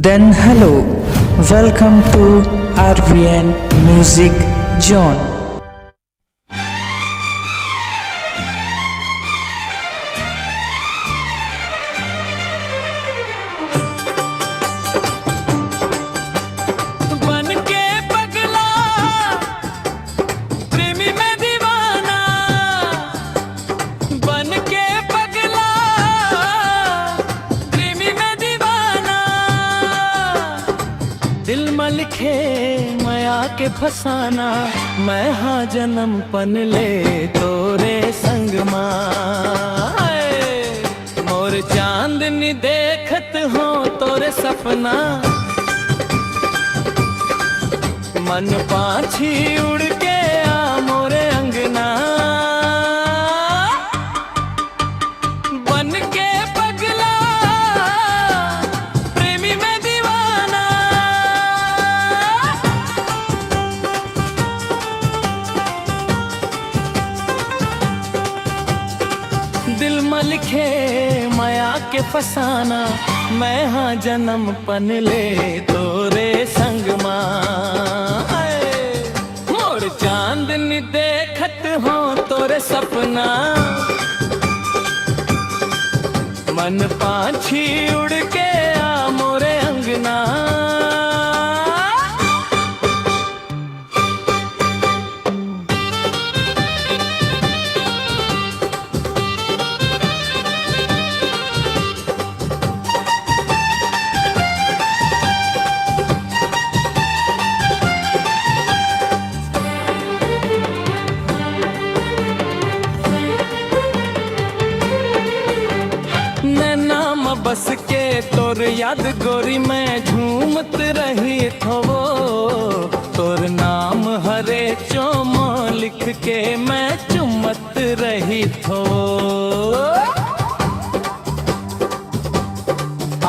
Then hello, welcome to RVN Music Zone. दिल में लिखे माया के फसाना, मैं हाँ जन्म पन ले तोरे संग मोर चांदनी देखत हो तोरे सपना, मन पाछी उड़ के आ मोरे अंगना, बन के पगला प्रेमी में दीवाना। दिल में लिखे माया के फसाना, मैं हाँ जन्म पन ले तोरे संग मोर चांदनी देखत हो तोरे सपना, मन पाछी उड़ के आ मोरे अंगना। नाम बस के तोर याद गोरी में झूमत रही थो, तोर नाम हरे चोमो लिख के मैं चुमत रही थो।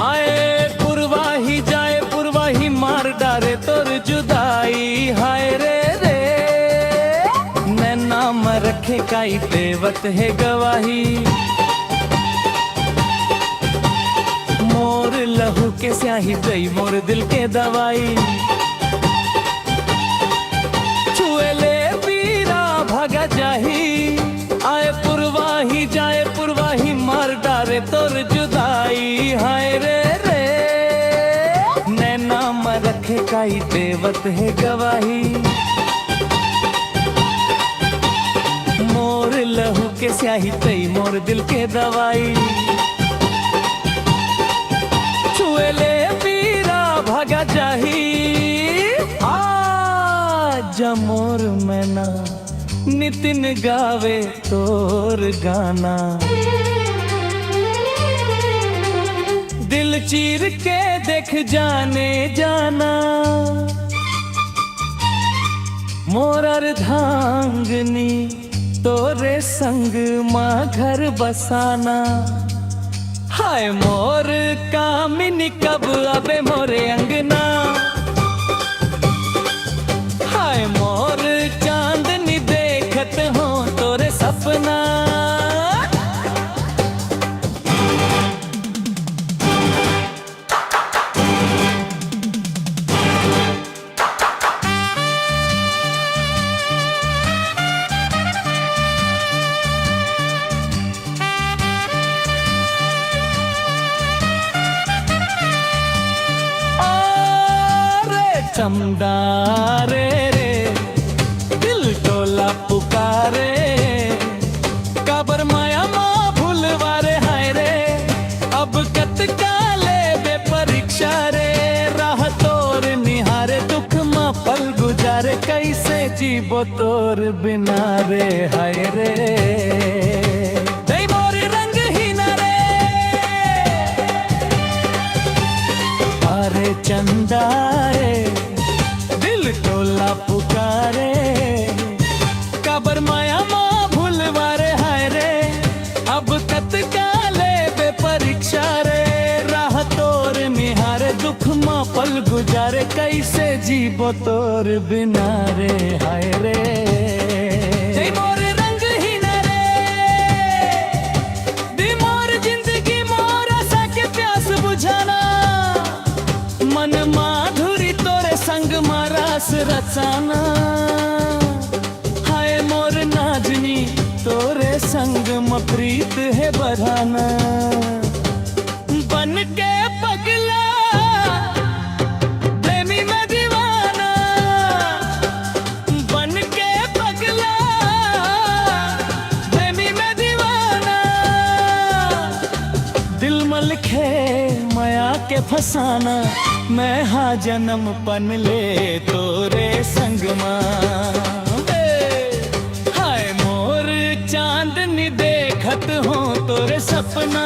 आए पुरवाही जाए पुरवाही मार डारे तोर जुदाई, हाय रे रे मैं नाम रखे काई देवत है गवाही, मोर लहू के स्याही गई मोर दिल के दवाई, छुए ले पीरा भगा जाही, आए पुरवाही जाए पुरवाही मार डारे तोर जुदाई, हाय रे रे नैना में रखे काई देवत है गवाही, मोर लहू के स्याही गई मोर दिल के दवाई, ले पीरा भगा जाही। आज मोर मैना नितिन गावे तोर गाना, दिल चीर के देख जाने जाना, मोर अर्धांगनी तोरे संग माँ घर बसाना, हाय मोर कामिनी कब अबे मोरे अंगना, हाय मोर चांदनी देखत हो तोरे सपना। चमदारे रे दिल टोला पुकारे, काबर माया माँ भूलवारे, हाय रे अब कत काले बे परीक्षा रे, राह तोर निहारे दुख माँ पल गुजारे, कैसे जीवो तोर बिना रे, हाय रे मोर रंग ही न रे, अरे चंदाए टोला पुकारे, काबर माया माँ भूलवारे, हाय रे अब तत्काले बे परीक्षा रे, राह तोर निहारे दुख माँ पल गुजारे, कैसे जीवो तोर बिना रे, हाय रे मोर रंग ही न रे, दी मोर जिंदगी मोर आशा के प्यास बुझाना, मन माधुरी तोरे संग मारास रचाना हाय मोर नाजनी तोरे संग म प्रीत है बधाना बन के पगला प्रेमी में दीवाना बन के पगला प्रेमी में दीवाना दिल में लिखे माया के फसाना मैं हा जन्म पन ले तोरे संग हाय मोर चांदनी देखत हो तोरे सपना